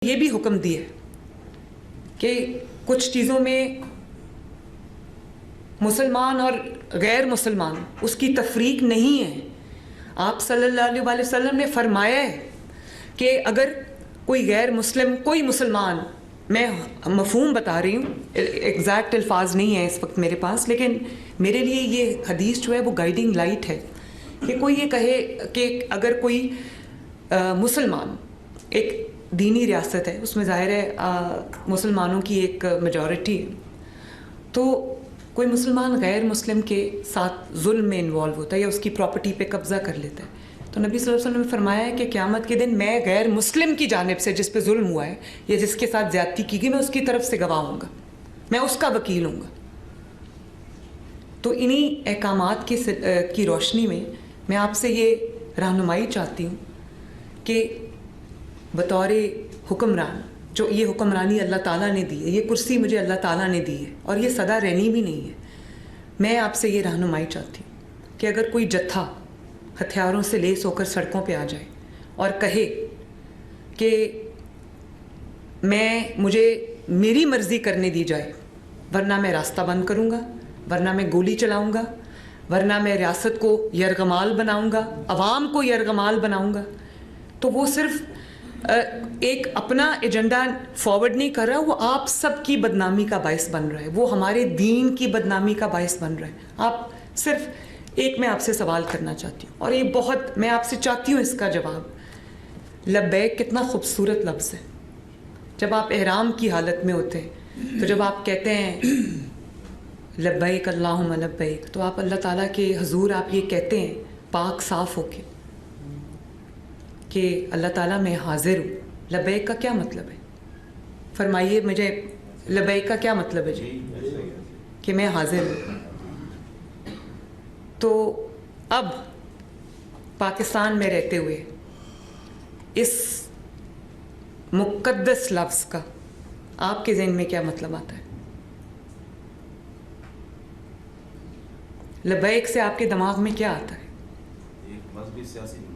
یہ بھی حکم دیا کہ کچھ چیزوں میں مسلمان اور غیر مسلمان اس کی تفریق نہیں ہے. آپ صلی اللہ علیہ وسلم نے فرمایا ہے کہ اگر کوئی غیر مسلم کوئی مسلمان، میں مفہوم بتا رہی ہوں، ایگزیکٹ الفاظ نہیں ہیں اس وقت میرے پاس، لیکن میرے لیے یہ حدیث جو ہے وہ گائیڈنگ لائٹ ہے کہ کوئی یہ کہے کہ اگر کوئی مسلمان، ایک دینی ریاست ہے، اس میں ظاہر ہے مسلمانوں کی ایک میجورٹی ہے، تو کوئی مسلمان غیر مسلم کے ساتھ ظلم میں انوالو ہوتا ہے یا اس کی پراپرٹی پہ قبضہ کر لیتا ہے، تو نبی صلی اللہ علیہ وسلم نے فرمایا ہے کہ قیامت کے دن میں غیر مسلم کی جانب سے جس پہ ظلم ہوا ہے یا جس کے ساتھ زیادتی کی گئی، میں اس کی طرف سے گواہ ہوں گا، میں اس کا وکیل ہوں گا. تو انہی احکامات کی روشنی میں آپ سے یہ رہنمائی چاہتی ہوں کہ بطور حکمران، جو یہ حکمرانی اللہ تعالیٰ نے دی ہے، یہ کرسی مجھے اللہ تعالیٰ نے دی ہے اور یہ سدا رہنی بھی نہیں ہے، میں آپ سے یہ رہنمائی چاہتی ہوں کہ اگر کوئی جتھا ہتھیاروں سے لیس ہو کر سڑکوں پہ آ جائے اور کہے کہ مجھے میری مرضی کرنے دی جائے، ورنہ میں راستہ بند کروں گا، ورنہ میں گولی چلاؤں گا، ورنہ میں ریاست کو یرغمال بناؤں گا، عوام کو یرغمال بناؤں گا، تو وہ صرف ایک اپنا ایجنڈا فارورڈ نہیں کر رہا، وہ آپ سب کی بدنامی کا باعث بن رہا ہے، وہ ہمارے دین کی بدنامی کا باعث بن رہا ہے. آپ صرف ایک میں آپ سے سوال کرنا چاہتی ہوں، اور یہ بہت میں آپ سے چاہتی ہوں اس کا جواب. لبیک کتنا خوبصورت لفظ ہے. جب آپ احرام کی حالت میں ہوتے ہیں تو جب آپ کہتے ہیں لبیک اللہم لبیک، تو آپ اللہ تعالیٰ کے حضور آپ یہ کہتے ہیں پاک صاف ہو کے کہ اللہ تعالیٰ میں حاضر ہوں. لبیک کا کیا مطلب ہے؟ فرمائیے مجھے، لبیک کا کیا مطلب ہے جی؟ کہ میں حاضر ہوں. تو اب پاکستان میں رہتے ہوئے اس مقدس لفظ کا آپ کے ذہن میں کیا مطلب آتا ہے؟ لبیک سے آپ کے دماغ میں کیا آتا ہے؟ ایک مذہبی سیاسی دماغ،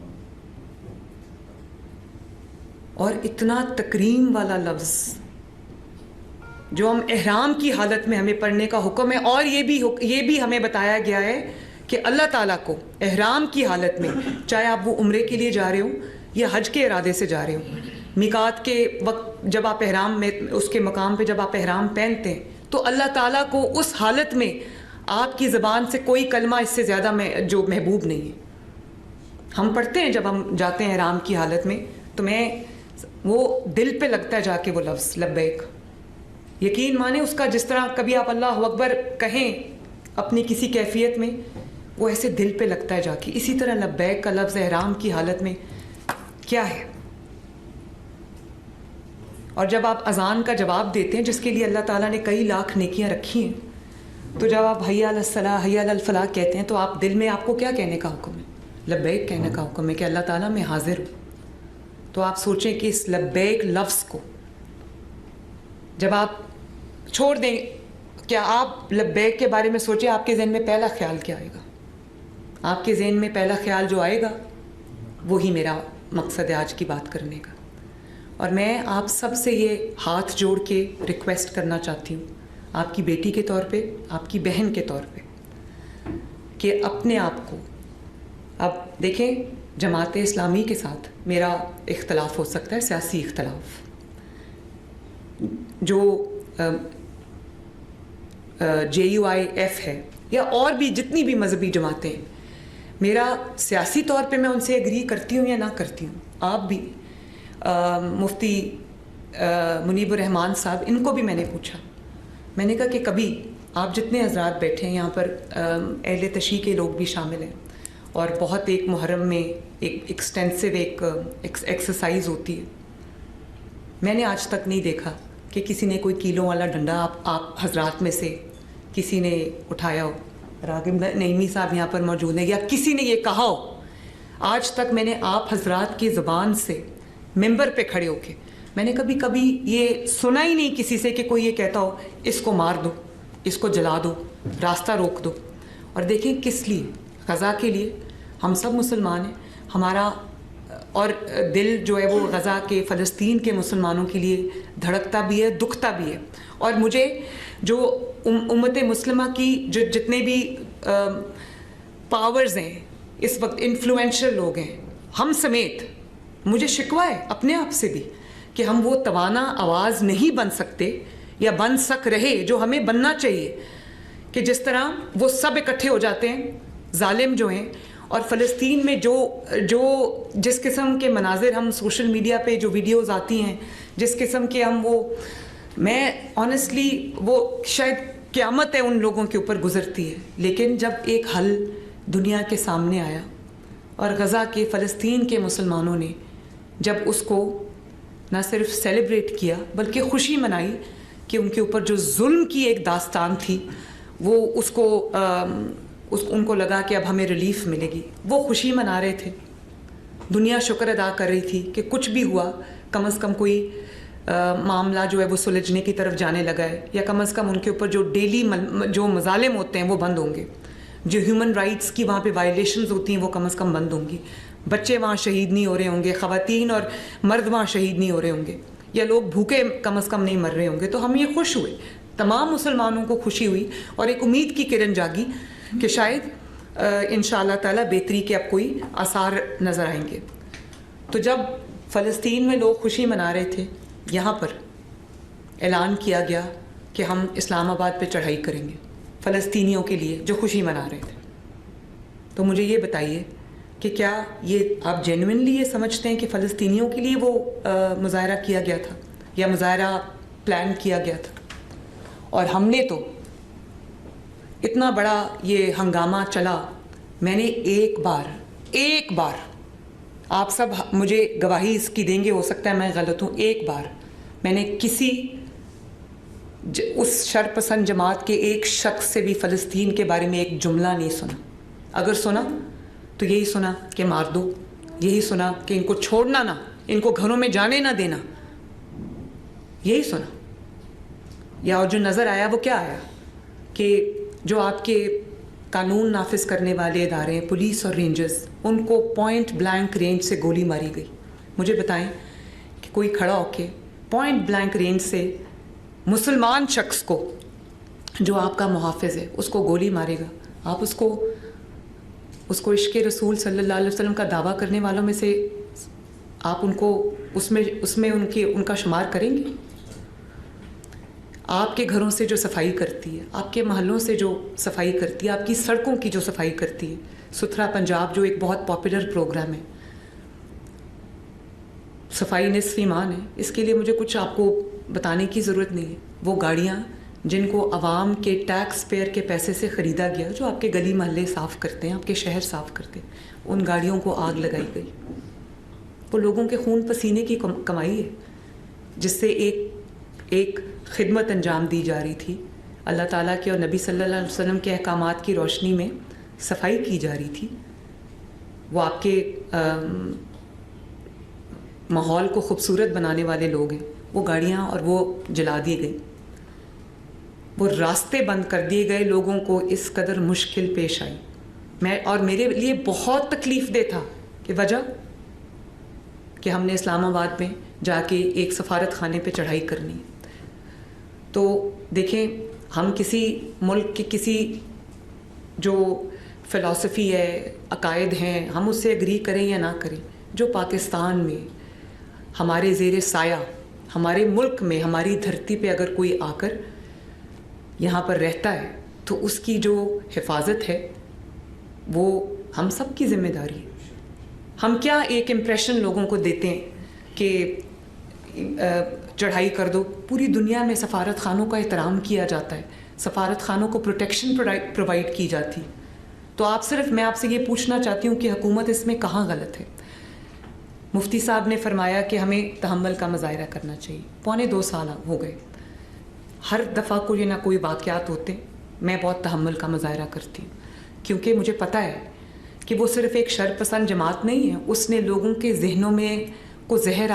اور اتنا تکریم والا لفظ جو ہم احرام کی حالت میں ہمیں پڑھنے کا حکم ہے، اور یہ بھی ہمیں بتایا گیا ہے کہ اللہ تعالیٰ کو احرام کی حالت میں، چاہے آپ وہ عمرے کے لیے جا رہے ہوں یا حج کے ارادے سے جا رہے ہوں، میقات کے وقت جب آپ احرام میں اس کے مقام پہ جب آپ احرام پہنتے ہیں، تو اللہ تعالیٰ کو اس حالت میں آپ کی زبان سے کوئی کلمہ اس سے زیادہ جو محبوب نہیں ہے. ہم پڑھتے ہیں جب ہم جاتے ہیں احرام کی حالت میں، تو وہ دل پہ لگتا ہے جا کے وہ لفظ لبیک. یقین مانیں اس کا، جس طرح کبھی آپ اللہ اکبر کہیں اپنی کسی کیفیت میں، وہ ایسے دل پہ لگتا ہے جا کے، اسی طرح لبیک کا لفظ احرام کی حالت میں کیا ہے. اور جب آپ اذان کا جواب دیتے ہیں، جس کے لیے اللہ تعالیٰ نے کئی لاکھ نیکیاں رکھی ہیں، تو جب آپ حی علی الصلاۃ حی علی الفلاح کہتے ہیں، تو آپ دل میں آپ کو کیا کہنے کا حکم ہے؟ لبیک کہنے کا حکم ہے کہ اللہ تعالیٰ میں حاضر ہوں. تو آپ سوچیں کہ اس لبیک لفظ کو جب آپ چھوڑ دیں، کیا آپ لبیک کے بارے میں سوچیں، آپ کے ذہن میں پہلا خیال کیا آئے گا؟ آپ کے ذہن میں پہلا خیال جو آئے گا وہی میرا مقصد ہے آج کی بات کرنے کا. اور میں آپ سب سے یہ ہاتھ جوڑ کے ریکویسٹ کرنا چاہتی ہوں، آپ کی بیٹی کے طور پہ، آپ کی بہن کے طور پہ، کہ اپنے آپ کو، اب دیکھیں جماعت اسلامی کے ساتھ میرا اختلاف ہو سکتا ہے، سیاسی اختلاف، جو JUIF ہے یا اور بھی جتنی بھی مذہبی جماعتیں ہیں، میرا سیاسی طور پہ میں ان سے ایگری کرتی ہوں یا نہ کرتی ہوں. آپ بھی مفتی منیب الرحمان صاحب، ان کو بھی میں نے پوچھا، میں نے کہا کہ کبھی آپ جتنے حضرات بیٹھے ہیں یہاں پر، اہل تشیع کے لوگ بھی شامل ہیں، اور بہت ایک محرم میں ایک ایکسٹینسو ایک ایکسرسائز ہوتی ہے، میں نے آج تک نہیں دیکھا کہ کسی نے کوئی کیلوں والا ڈنڈا آپ حضرات میں سے کسی نے اٹھایا ہو. راغب نعیمی صاحب یہاں پر موجود ہیں، یا کسی نے یہ کہا ہو. آج تک میں نے آپ حضرات کی زبان سے ممبر پہ کھڑے ہو کے میں نے کبھی یہ سنا ہی نہیں کسی سے کہ کوئی یہ کہتا ہو اس کو مار دو، اس کو جلا دو، راستہ روک دو. اور دیکھیں کس لیے؟ غزہ کے لیے. ہم سب مسلمان ہیں، ہمارا اور دل جو ہے وہ غزہ کے فلسطین کے مسلمانوں کے لیے دھڑکتا بھی ہے, دکھتا بھی ہے. اور مجھے جو امت مسلمہ کی جو جتنے بھی پاورز ہیں اس وقت, انفلوئنشل لوگ ہیں, ہم سمیت, مجھے شکوہ ہے اپنے آپ سے بھی کہ ہم وہ توانا آواز نہیں بن سکتے یا بن سک رہے جو ہمیں بننا چاہیے, کہ جس طرح وہ سب اکٹھے ہو جاتے ہیں ظالم جو ہیں. اور فلسطین میں جس قسم کے مناظر ہم سوشل میڈیا پہ جو ویڈیوز آتی ہیں, جس قسم کے ہم میں آنیسٹلی وہ شاید قیامت ہے ان لوگوں کے اوپر گزرتی ہے. لیکن جب ایک حل دنیا کے سامنے آیا اور غزہ کے فلسطین کے مسلمانوں نے جب اس کو نہ صرف سیلیبریٹ کیا بلکہ خوشی منائی کہ ان کے اوپر جو ظلم کی ایک داستان تھی وہ ان کو لگا کہ اب ہمیں ریلیف ملے گی, وہ خوشی منا رہے تھے. دنیا شکر ادا کر رہی تھی کہ کچھ بھی ہوا, کم از کم کوئی معاملہ جو ہے وہ سلجھنے کی طرف جانے لگا ہے, یا کم از کم ان کے اوپر جو ڈیلی جو مظالم ہوتے ہیں وہ بند ہوں گے, جو ہیومن رائٹس کی وہاں پہ وائلیشنز ہوتی ہیں وہ کم از کم بند ہوں گی, بچے وہاں شہید نہیں ہو رہے ہوں گے, خواتین اور مرد وہاں شہید نہیں ہو رہے ہوں گے, یا لوگ بھوکے کم از کم نہیں مر رہے ہوں گے. تو ہم یہ خوش ہوئے, تمام مسلمانوں کو خوشی ہوئی اور ایک امید کی کرن جاگی کہ شاید انشاءاللہ تعالیٰ بہتری کے اب کوئی آثار نظر آئیں گے. تو جب فلسطین میں لوگ خوشی منا رہے تھے, یہاں پر اعلان کیا گیا کہ ہم اسلام آباد پہ چڑھائی کریں گے فلسطینیوں کے لیے جو خوشی منا رہے تھے. تو مجھے یہ بتائیے کہ کیا یہ آپ جینوئنلی یہ سمجھتے ہیں کہ فلسطینیوں کے لیے وہ مظاہرہ کیا گیا تھا یا مظاہرہ پلان کیا گیا تھا؟ اور ہم نے تو اتنا بڑا یہ ہنگامہ چلا, میں نے ایک بار آپ سب مجھے گواہی اس کی دیں گے, ہو سکتا ہے میں غلط ہوں, ایک بار میں نے کسی اس شرپسند جماعت کے ایک شخص سے بھی فلسطین کے بارے میں ایک جملہ نہیں سنا. اگر سنا تو یہی سنا کہ مار دو, یہی سنا کہ ان کو چھوڑنا نہ, ان کو گھروں میں جانے نہ دینا, یہی سنا. یا اور جو نظر آیا وہ کیا آیا کہ جو آپ کے قانون نافذ کرنے والے ادارے ہیں, پولیس اور رینجرز, ان کو پوائنٹ بلینک رینج سے گولی ماری گئی. مجھے بتائیں کہ کوئی کھڑا ہو کے پوائنٹ بلینک رینج سے مسلمان شخص کو جو آپ کا محافظ ہے اس کو گولی مارے گا, آپ اس کو عشق رسول صلی اللہ علیہ وسلم کا دعویٰ کرنے والوں میں سے آپ ان کو اس میں ان کا شمار کریں گے؟ آپ کے گھروں سے جو صفائی کرتی ہے, آپ کے محلوں سے جو صفائی کرتی ہے, آپ کی سڑکوں کی جو صفائی کرتی ہے, ستھرا پنجاب جو ایک بہت پاپولر پروگرام ہے, صفائی نصف ایمان ہے, اس کے لیے مجھے کچھ آپ کو بتانے کی ضرورت نہیں ہے. وہ گاڑیاں جن کو عوام کے ٹیکس پیئر کے پیسے سے خریدا گیا, جو آپ کے گلی محلے صاف کرتے ہیں, آپ کے شہر صاف کرتے ہیں, ان گاڑیوں کو آگ لگائی گئی. وہ لوگوں کے خون پسینے کی کمائی ہے جس سے ایک خدمت انجام دی جا رہی تھی. اللہ تعالیٰ کے اور نبی صلی اللہ علیہ وسلم کے احکامات کی روشنی میں صفائی کی جا رہی تھی. وہ آپ کے ماحول کو خوبصورت بنانے والے لوگ ہیں, وہ گاڑیاں اور وہ جلا دی گئی, وہ راستے بند کر دیے گئے, لوگوں کو اس قدر مشکل پیش آئی. میرے لیے بہت تکلیف دہ تھا کہ وجہ کہ ہم نے اسلام آباد میں جا کے ایک سفارت خانے پہ چڑھائی کرنی ہے. تو دیکھیں, ہم کسی ملک کی کسی جو فلسفی ہے, عقائد ہیں, ہم اس سے اگری کریں یا نہ کریں, جو پاکستان میں ہمارے زیر سایہ, ہمارے ملک میں, ہماری دھرتی پہ اگر کوئی آ کر یہاں پر رہتا ہے تو اس کی جو حفاظت ہے وہ ہم سب کی ذمہ داری ہے. ہم کیا ایک امپریشن لوگوں کو دیتے ہیں کہ چڑھائی کر دو. پوری دنیا میں سفارت خانوں کا احترام کیا جاتا ہے, سفارت خانوں کو پروٹیکشن پرووائڈ کی جاتی. تو میں آپ سے یہ پوچھنا چاہتی ہوں کہ حکومت اس میں کہاں غلط ہے؟ مفتی صاحب نے فرمایا کہ ہمیں تحمل کا مظاہرہ کرنا چاہیے. 2.25 سال ہو گئے, ہر دفعہ کوئی نہ کوئی واقعات ہوتے ہیں, میں بہت تحمل کا مظاہرہ کرتی ہوں, کیونکہ مجھے پتہ ہے کہ وہ صرف ایک شرپسند جماعت نہیں ہے, اس نے لوگوں کے ذہنوں میں کو زہر